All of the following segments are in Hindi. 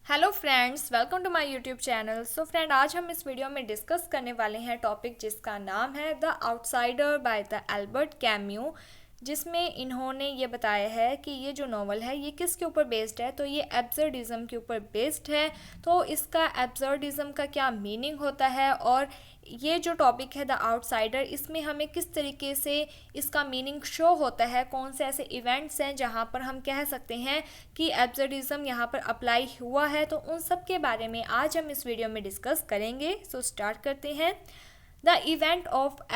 Hello friends, welcome to my YouTube channel. So friend, आज हम इस वीडियो में डिस्कस करने वाले हैं टॉपिक जिसका नाम है the outsider by the Albert cameo, जिसमें इन्होंने ये बताया है कि ये जो नॉवल है ये किसके ऊपर बेस्ड है। तो ये एब्सर्डिज्म के ऊपर बेस्ड है। तो इसका एब्सर्डिज्म का क्या मीनिंग होता है और ये जो टॉपिक है द आउटसाइडर, इसमें हमें किस तरीके से इसका मीनिंग शो होता है, कौन से ऐसे इवेंट्स हैं जहाँ पर हम कह सकते हैं कि एब्सर्डिज्म यहाँ पर अप्लाई हुआ है। तो उन सब के बारे में आज हम इस वीडियो में डिस्कस करेंगे। सो स्टार्ट करते हैं। The event of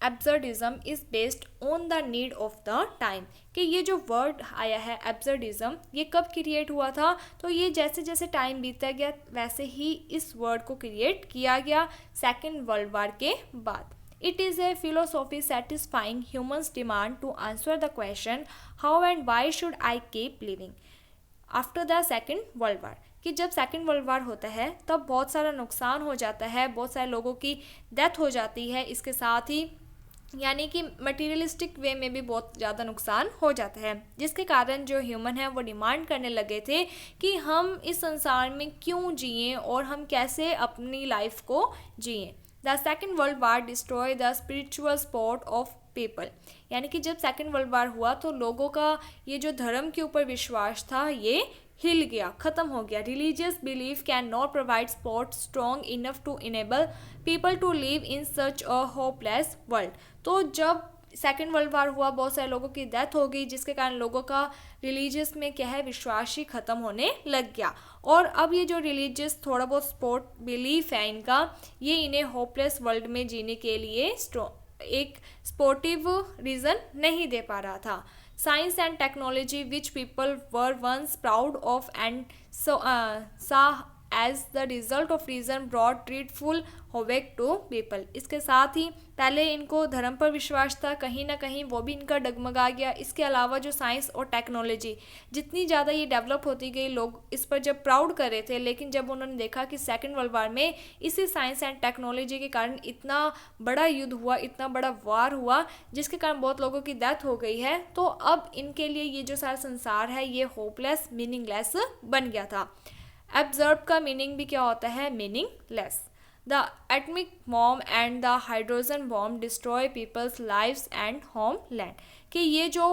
absurdism is based on the need of the time. कि ये जो वर्ड आया है एब्सर्डिज्म, ये कब क्रिएट हुआ था? तो ये जैसे जैसे टाइम बीतता गया वैसे ही इस वर्ड को क्रिएट किया गया सेकेंड वर्ल्ड वार के बाद। It is a philosophy satisfying humans' demand to answer the question how and why should I keep living after the second world वार। कि जब सेकेंड वर्ल्ड वार होता है तब बहुत सारा नुकसान हो जाता है, बहुत सारे लोगों की डेथ हो जाती है, इसके साथ ही यानी कि मटीरियलिस्टिक वे में भी बहुत ज़्यादा नुकसान हो जाता है, जिसके कारण जो ह्यूमन है वो डिमांड करने लगे थे कि हम इस संसार में क्यों जिएं और हम कैसे अपनी लाइफ को जिएं। The second world war destroy the spiritual support of people. यानी कि जब सेकेंड वर्ल्ड वार हुआ तो लोगों का ये जो धर्म के ऊपर विश्वास था ये हिल गया, ख़त्म हो गया। Religious belief can not provide support strong enough to enable people to live in such a hopeless world. तो जब सेकेंड वर्ल्ड वार हुआ बहुत सारे लोगों की डेथ हो गई, जिसके कारण लोगों का रिलीजियस में क्या है विश्वास ही ख़त्म होने लग गया। और अब ये जो रिलीजियस थोड़ा बहुत सपोर्ट बिलीफ है इनका, ये इन्हें होपलेस वर्ल्ड में जीने के लिए एक स्पोर्टिव रीज़न नहीं दे पा रहा था। Science and technology which people were once proud of and saw as the result of reason brought dreadful havoc to people. इसके साथ ही पहले इनको धर्म पर विश्वास था, कहीं ना कहीं वो भी इनका डगमगा गया। इसके अलावा जो साइंस और टेक्नोलॉजी जितनी ज़्यादा ये डेवलप होती गई, लोग इस पर जब प्राउड कर रहे थे, लेकिन जब उन्होंने देखा कि सेकेंड वर्ल्ड वार में इसी साइंस एंड टेक्नोलॉजी के कारण इतना बड़ा युद्ध हुआ, इतना बड़ा वार हुआ, जिसके कारण बहुत लोगों की डेथ हो गई है, तो अब इनके लिए ये जो सारा संसार है ये होपलेस, मीनिंगलेस बन गया था। एब्जर्व का मीनिंग भी क्या होता है? Meaningless. The atomic bomb and the hydrogen bomb destroy people's lives and home land. कि ये जो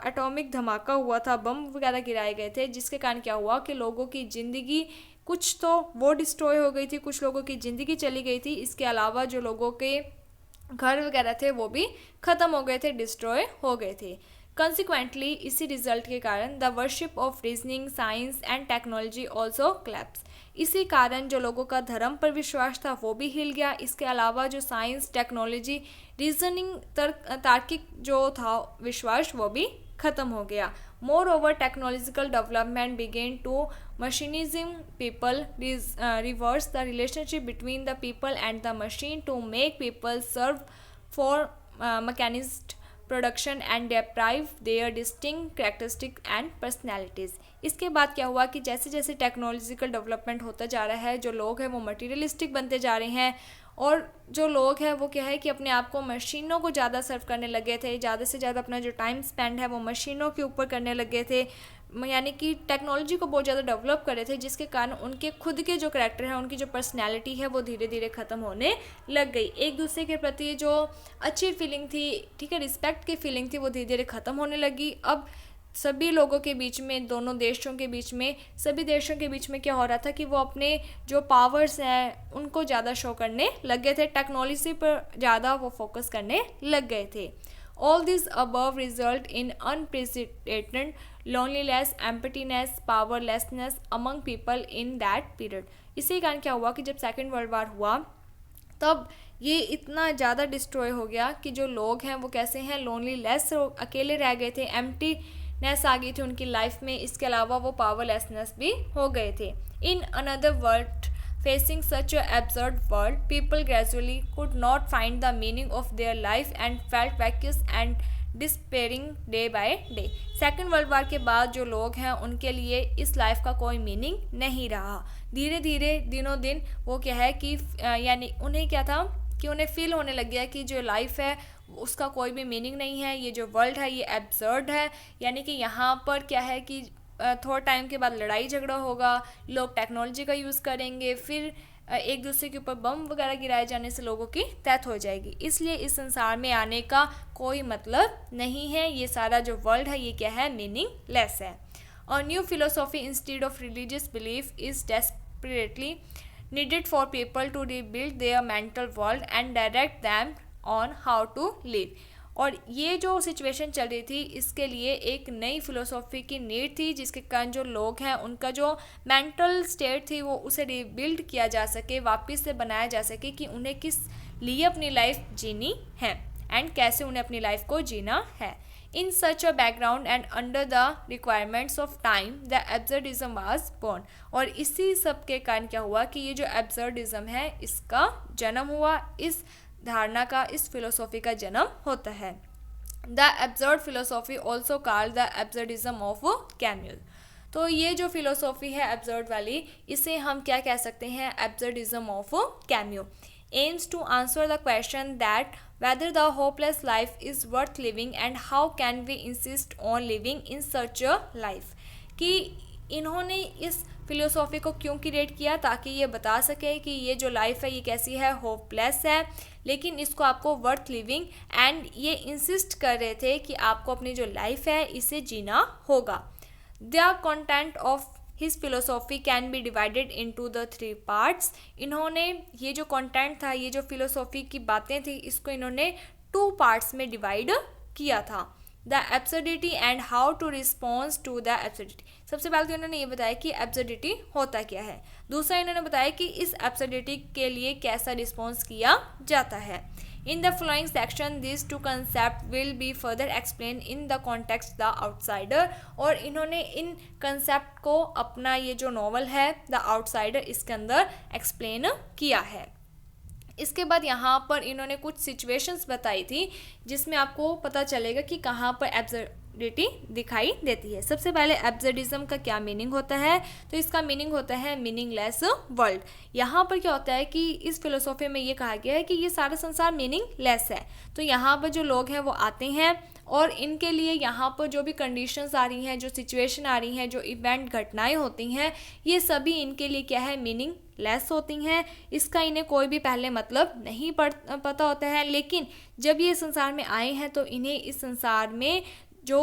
एटॉमिक धमाका हुआ था, बम वगैरह गिराए गए थे, जिसके कारण क्या हुआ कि लोगों की ज़िंदगी कुछ तो वो डिस्ट्रॉय हो गई थी, कुछ लोगों की ज़िंदगी चली गई थी। इसके अलावा जो लोगों के घर वगैरह थे वो भी ख़त्म हो गए थे, डिस्ट्रॉय हो गए थे। कंसिक्वेंटली इसी रिजल्ट के कारण the worship of reasoning science and technology also collapse. इसी कारण जो लोगों का धर्म पर विश्वास था वो भी हिल गया। इसके अलावा जो साइंस, टेक्नोलॉजी, रीजनिंग, तार्किक जो था विश्वास वो भी ख़त्म हो गया। Moreover technological development began to machinism people reverse the relationship between the people and the machine to make people serve for mechanized production and deprive their distinct characteristic and personalities. इसके बाद क्या हुआ कि जैसे जैसे टेक्नोलॉजिकल डेवलपमेंट होता जा रहा है, जो लोग हैं वो मटीरियलिस्टिक बनते जा रहे हैं, और जो लोग हैं वो क्या है कि अपने आप को मशीनों को ज़्यादा सर्व करने लगे थे, ज़्यादा से ज़्यादा अपना जो टाइम स्पेंड है वो मशीनों के ऊपर करने लगे थे, यानी कि टेक्नोलॉजी को बहुत ज़्यादा डेवलप कर रहे थे, जिसके कारण उनके खुद के जो करैक्टर है, उनकी जो पर्सनैलिटी है वो धीरे धीरे ख़त्म होने लग गई। एक दूसरे के प्रति जो अच्छी फीलिंग थी, ठीक है, रिस्पेक्ट की फीलिंग थी, वो धीरे धीरे ख़त्म होने लगी। अब सभी लोगों के बीच में, दोनों देशों के बीच में, सभी देशों के बीच में क्या हो रहा था कि वो अपने जो पावर्स हैं उनको ज़्यादा शो करने लग गए थे, टेक्नोलॉजी पर ज़्यादा वो फोकस करने लग गए थे। All these above result in unprecedented loneliness, emptiness, powerlessness among people in that period। इसी कारण क्या हुआ कि जब सेकेंड वर्ल्ड वार हुआ तब ये इतना ज़्यादा डिस्ट्रॉय हो गया कि जो लोग हैं वो कैसे हैं, लोनलीलेस, अकेले रह गए थे, एम्प्टीनेस आ गई थी उनकी लाइफ में। इसके अलावा वो पावरलेसनेस भी हो गए थे। In another world facing such a absurd world, people gradually could not find the meaning of their life and felt vacuous and despairing day by day। Second world वार के बाद जो लोग हैं उनके लिए इस लाइफ का कोई मीनिंग नहीं रहा। धीरे धीरे दिनों दिन वो क्या है कि यानी उन्हें क्या था कि उन्हें फील होने लग गया कि जो लाइफ है उसका कोई भी मीनिंग नहीं है, ये जो वर्ल्ड है ये एब्सर्ड है, यानी कि यहाँ पर क्या है कि थोड़ा टाइम के बाद लड़ाई झगड़ा होगा, लोग टेक्नोलॉजी का यूज़ करेंगे, फिर एक दूसरे के ऊपर बम वगैरह गिराए जाने से लोगों की डेथ हो जाएगी। इसलिए इस संसार में आने का कोई मतलब नहीं है। ये सारा जो वर्ल्ड है ये क्या है, मीनिंगलेस है। A new philosophy instead of religious belief is desperately needed for people to rebuild their mental world and direct them on how to live. और ये जो सिचुएशन चल रही थी इसके लिए एक नई फिलोसॉफी की नीड थी, जिसके कारण जो लोग हैं उनका जो मेंटल स्टेट थी वो उसे रिबिल्ड किया जा सके, वापस से बनाया जा सके कि उन्हें किस लिए अपनी लाइफ जीनी है एंड कैसे उन्हें अपनी लाइफ को जीना है। In such a background and under the requirements of time, the absurdism was born. और इसी सब के कारण क्या हुआ कि ये जो absurdism है इसका जन्म हुआ, इस धारणा का, इस फिलोसॉफी का जन्म होता है। The absurd philosophy also called the absurdism of Camus. तो ये जो फिलोसॉफी है absurd वाली, इसे हम क्या कह सकते हैं, absurdism of Camus. Aims to answer the question that whether the hopeless life is worth living and how can we insist on living in such a life. कि इन्होंने इस फिलोसॉफी को क्यों क्रिएट किया, ताकि ये बता सके कि ये जो लाइफ है ये कैसी है, होपलेस है, लेकिन इसको आपको वर्थ लिविंग, एंड ये इंसिस्ट कर रहे थे कि आपको अपनी जो लाइफ है इसे जीना होगा। The content of his philosophy can be divided into the 3 parts. इन्होंने ये जो कंटेंट था, ये जो फिलोसॉफी की बातें थी, इसको इन्होंने 2 पार्ट्स में डिवाइड किया था. The absurdity and how to response to the absurdity. सबसे पहले तो इन्होंने ये बताया कि एब्सर्डिटी होता क्या है. दूसरा इन्होंने बताया कि इस एब्सर्डिटी के लिए कैसा रिस्पॉन्स किया जाता है. In the following section, these 2 concepts will be further explained in the context The Outsider. और इन्होंने इन कंसेप्ट को अपना ये जो नॉवल है द आउटसाइडर, इसके अंदर एक्सप्लेन किया है. इसके बाद यहाँ पर इन्होंने कुछ सिचुएशंस बताई थी जिसमें आपको पता चलेगा कि कहाँ पर एब्सर्डिटी दिखाई देती है. सबसे पहले एब्सर्डिज्म का क्या मीनिंग होता है, तो इसका मीनिंग होता है मीनिंगलेस वर्ल्ड. यहाँ पर क्या होता है कि इस फिलोसॉफी में ये कहा गया है कि ये सारा संसार मीनिंगलेस है. तो यहाँ पर जो लोग हैं वो आते हैं और इनके लिए यहाँ पर जो भी कंडीशंस आ रही हैं, जो सिचुएशन आ रही हैं, जो इवेंट घटनाएं होती हैं, ये सभी इनके लिए क्या है, मीनिंगलेस होती हैं. इसका इन्हें कोई भी पहले मतलब नहीं पता होता है, लेकिन जब ये संसार में आए हैं तो इन्हें इस संसार में जो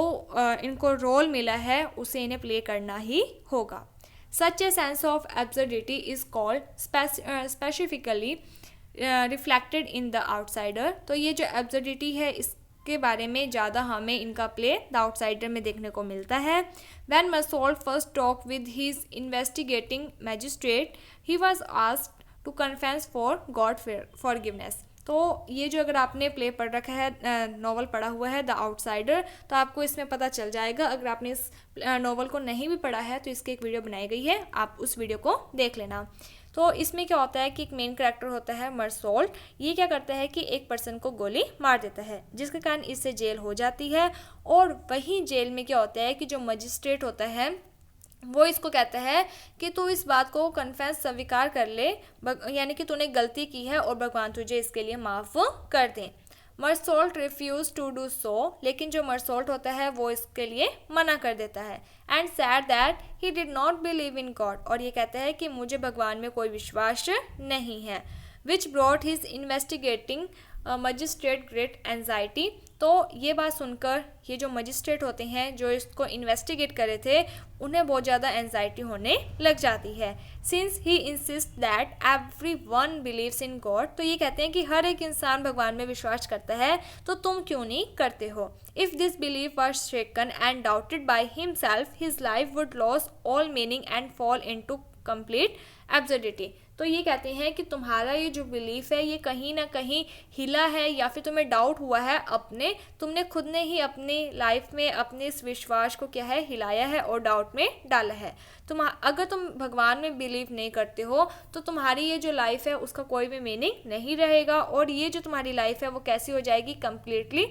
इनको रोल मिला है उसे इन्हें प्ले करना ही होगा. Such a sense of absurdity is called specifically reflected in the outsider. तो ये जो absurdity है इसके बारे में ज़्यादा हमें इनका प्ले द आउटसाइडर में देखने को मिलता है. When Marceau first talked with his investigating magistrate, he was asked to confess for God forgiveness. तो ये जो अगर आपने प्ले पढ़ रखा है, नॉवल पढ़ा हुआ है द आउटसाइडर, तो आपको इसमें पता चल जाएगा. अगर आपने इस नॉवल को नहीं भी पढ़ा है तो इसकी एक वीडियो बनाई गई है, आप उस वीडियो को देख लेना. तो इसमें क्या होता है कि एक मेन कैरेक्टर होता है मर्सोल. ये क्या करता है कि एक पर्सन को गोली मार देता है, जिसके कारण इससे जेल हो जाती है. और वहीं जेल में क्या होता है कि जो मजिस्ट्रेट होता है वो इसको कहता है कि तू इस बात को कन्फेस स्वीकार कर ले, यानी कि तूने गलती की है और भगवान तुझे इसके लिए माफ़ कर दें. मर्सोल्ट रिफ्यूज टू डू सो, लेकिन जो मर्सोल्ट होता है वो इसके लिए मना कर देता है. And sad that he did not believe in God, और ये कहता है कि मुझे भगवान में कोई विश्वास नहीं है. Which brought his investigating magistrate great anxiety. तो ये बात सुनकर ये जो मजिस्ट्रेट होते हैं जो इसको इन्वेस्टिगेट कर रहे थे उन्हें बहुत ज़्यादा एंजाइटी होने लग जाती है. Since he insist that every one believes in God, तो ये कहते हैं कि हर एक इंसान भगवान में विश्वास करता है, तो तुम क्यों नहीं करते हो. If this believe was shaken and doubted by himself, his life would loss all meaning and fall into complete absurdity. तो ये कहते हैं कि तुम्हारा ये जो बिलीफ है ये कहीं ना कहीं हिला है, या फिर तुम्हें डाउट हुआ है, तुमने खुद ने ही अपनी लाइफ में अपने इस विश्वास को क्या है, हिलाया है और डाउट में डाला है. अगर तुम भगवान में बिलीव नहीं करते हो तो तुम्हारी ये जो लाइफ है उसका कोई भी मीनिंग नहीं रहेगा, और ये जो तुम्हारी लाइफ है वो कैसी हो जाएगी, कंप्लीटली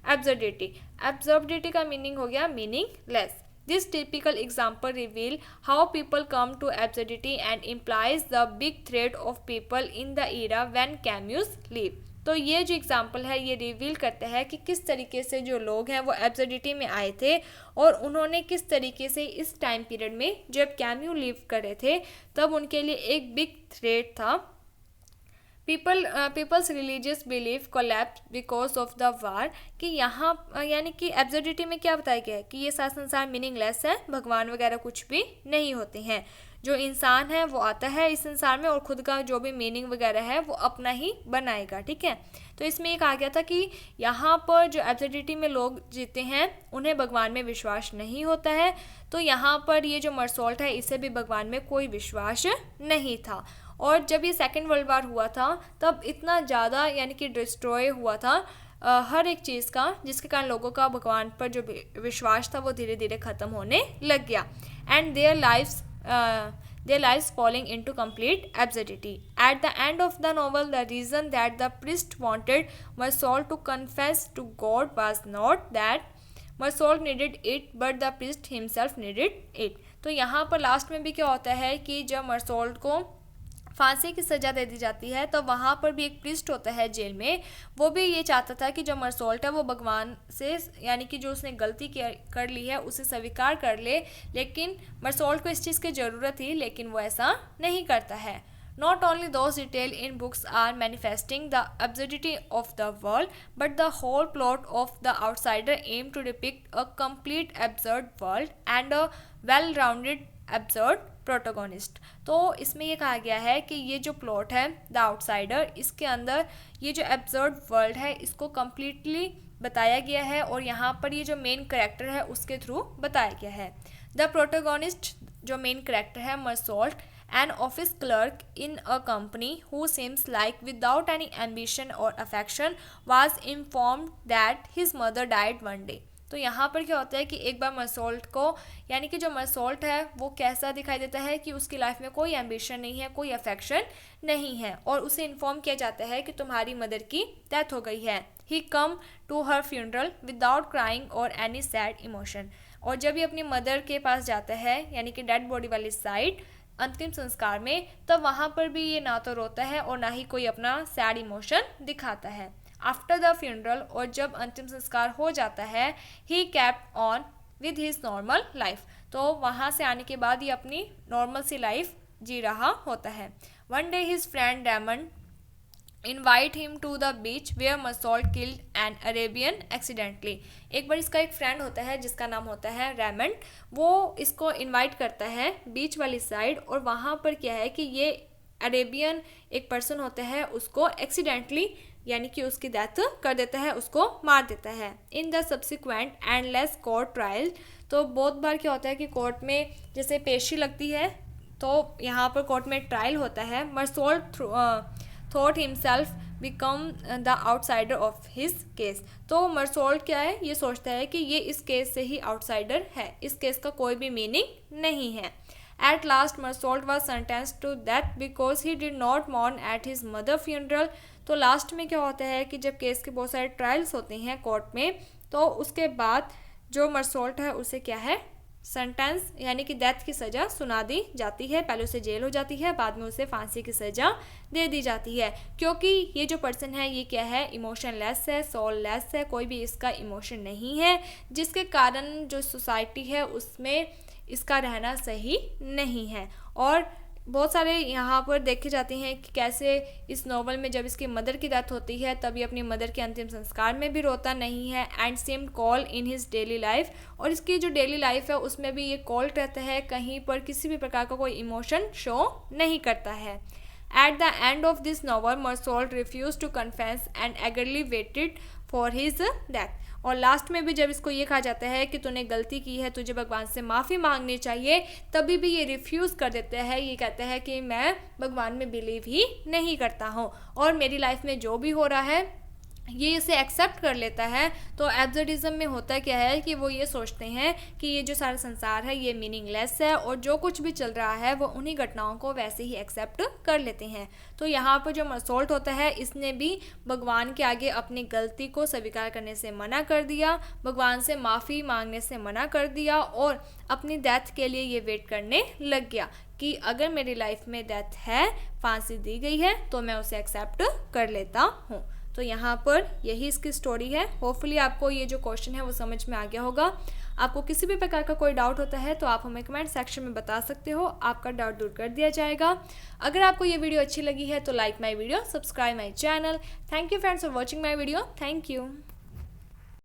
एब्सर्डिटी. एब्सर्डिटी का मीनिंग हो गया meaningless. This typical example reveal how people come to absurdity and implies the big threat of people in the era when Camus lived. तो ये जो एग्जाम्पल है ये रिवील करता है कि किस तरीके से जो लोग हैं वो एब्सर्डिटी में आए थे और उन्होंने किस तरीके से इस टाइम पीरियड में जब कैम्यू लिव कर रहे थे तब उनके लिए एक बिग थ्रेट था। People's religious belief collapse because of the war, कि यहाँ यानी कि एब्सर्डिटी में क्या बताया गया है कि ये सारा संसार मीनिंगलेस है, भगवान वगैरह कुछ भी नहीं होते हैं। जो इंसान है वो आता है इस संसार में और खुद का जो भी मीनिंग वगैरह है वो अपना ही बनाएगा, ठीक है। तो इसमें ये कहा गया था कि यहाँ पर जो एब्सर्डिटी में लोग जीते हैं उन्हें भगवान में विश्वास नहीं होता है। तो यहाँ पर ये जो मरसॉल्ट है इसे भी भगवान में कोई विश्वास नहीं था। और जब ये सेकेंड वर्ल्ड वार हुआ था तब इतना ज़्यादा यानी कि डिस्ट्रॉय हुआ था हर एक चीज़ का, जिसके कारण लोगों का भगवान पर जो विश्वास था वो धीरे धीरे ख़त्म होने लग गया। And their lives falling into complete absurdity. At the end of the novel, the reason that the priest wanted Marsault to confess to God was not that Marsault needed it, but the priest himself needed it. तो यहाँ पर लास्ट में भी क्या होता है कि जब मरसॉल्ट को फांसी की सज़ा दे दी जाती है तो वहाँ पर भी एक प्रिस्ट होता है जेल में, वो भी ये चाहता था कि जो मरसॉल्ट है वो भगवान से यानी कि जो उसने गलती कर ली है उसे स्वीकार कर ले, लेकिन मरसॉल्ट को इस चीज़ की ज़रूरत थी लेकिन वो ऐसा नहीं करता है। Not only those details in books are manifesting the absurdity of the world, but the whole plot of The Outsider aimed to depict a complete absurd world and a well-rounded absurd protagonist. तो इसमें ये कहा गया है कि ये जो प्लॉट है द आउटसाइडर, इसके अंदर ये जो एब्सर्ड वर्ल्ड है इसको कम्प्लीटली बताया गया है और यहाँ पर ये जो मेन कैरेक्टर है उसके थ्रू बताया गया है। द प्रोटोगोनिस्ट जो मेन कैरेक्टर है मरसॉल्ट, an office clerk in a company who seems like without any ambition or affection, was informed that his mother died one day. तो यहाँ पर क्या होता है कि एक बार मरसॉल्ट को यानी कि जो मरसॉल्ट है वो कैसा दिखाई देता है कि उसकी लाइफ में कोई एम्बिशन नहीं है, कोई अफेक्शन नहीं है और उसे इन्फॉर्म किया जाता है कि तुम्हारी मदर की डेथ हो गई है। He come to her funeral without crying और एनी सैड इमोशन। और जब ये अपनी मदर के पास जाता है यानी कि डेड बॉडी वाली साइड अंतिम संस्कार में, तब वहाँ पर भी ये ना तो रोता है और ना ही कोई अपना सैड इमोशन दिखाता है। आफ्टर द फ्यूनरल, और जब अंतिम संस्कार हो जाता है, he kept on with his normal life. तो वहाँ से आने के बाद ये अपनी नॉर्मल सी लाइफ जी रहा होता है। One day his friend Raymond invite him to the beach where Meursault killed an Arabian accidentally. एक बार इसका एक फ्रेंड होता है जिसका नाम होता है रेमंड, वो इसको इनवाइट करता है बीच वाली साइड और वहाँ पर क्या है कि ये अरेबियन एक पर्सन होता है उसको एक्सीडेंटली यानी कि उसकी डेथ कर देता है, उसको मार देता है। In the subsequent endless court trial, तो बहुत बार क्या होता है कि कोर्ट में जैसे पेशी लगती है तो यहाँ पर कोर्ट में ट्रायल होता है। Meursault thought himself become the outsider of his case. तो मरसॉल्ट क्या है, ये सोचता है कि ये इस केस से ही आउटसाइडर है, इस केस का कोई भी मीनिंग नहीं है। At last Meursault was sentenced to death because he did not mourn at his mother funeral. तो लास्ट में क्या होता है कि जब केस के बहुत सारे ट्रायल्स होते हैं कोर्ट में, तो उसके बाद जो मरसॉल्ट है उसे क्या है सेंटेंस यानी कि डेथ की सज़ा सुना दी जाती है। पहले उसे जेल हो जाती है, बाद में उसे फांसी की सज़ा दे दी जाती है, क्योंकि ये जो पर्सन है ये क्या है इमोशनलेस है, सोल लेस है, कोई भी इसका इमोशन नहीं है, जिसके कारण जो सोसाइटी है उसमें इसका रहना सही नहीं है। और बहुत सारे यहाँ पर देखे जाते हैं कि कैसे इस नॉवल में जब इसकी मदर की डेथ होती है तब ये अपनी मदर के अंतिम संस्कार में भी रोता नहीं है and same call in his daily life. और इसकी जो डेली लाइफ है उसमें भी ये कॉल रहता है, कहीं पर किसी भी प्रकार का कोई इमोशन शो नहीं करता है। At the end of this novel Meursault refuse to confess and eagerly waited for his death. और लास्ट में भी जब इसको ये कहा जाता है कि तूने गलती की है, तुझे भगवान से माफ़ी मांगनी चाहिए, तभी भी ये रिफ्यूज़ कर देता है। ये कहता है कि मैं भगवान में बिलीव ही नहीं करता हूँ और मेरी लाइफ में जो भी हो रहा है ये इसे एक्सेप्ट कर लेता है। तो एब्सर्डिज्म में होता क्या है कि वो ये सोचते हैं कि ये जो सारा संसार है ये मीनिंगलेस है और जो कुछ भी चल रहा है वो उन्हीं घटनाओं को वैसे ही एक्सेप्ट कर लेते हैं। तो यहाँ पर जो मरसॉल्ट होता है इसने भी भगवान के आगे अपनी गलती को स्वीकार करने से मना कर दिया, भगवान से माफ़ी मांगने से मना कर दिया और अपनी डेथ के लिए ये वेट करने लग गया कि अगर मेरी लाइफ में डेथ है, फांसी दी गई है तो मैं उसे एक्सेप्ट कर लेता हूँ। तो यहाँ पर यही इसकी स्टोरी है। होपफुली आपको ये जो क्वेश्चन है वो समझ में आ गया होगा। आपको किसी भी प्रकार का कोई डाउट होता है तो आप हमें कमेंट सेक्शन में बता सकते हो, आपका डाउट दूर कर दिया जाएगा। अगर आपको ये वीडियो अच्छी लगी है तो like my video, subscribe my channel. Thank you friends for watching my video. Thank you.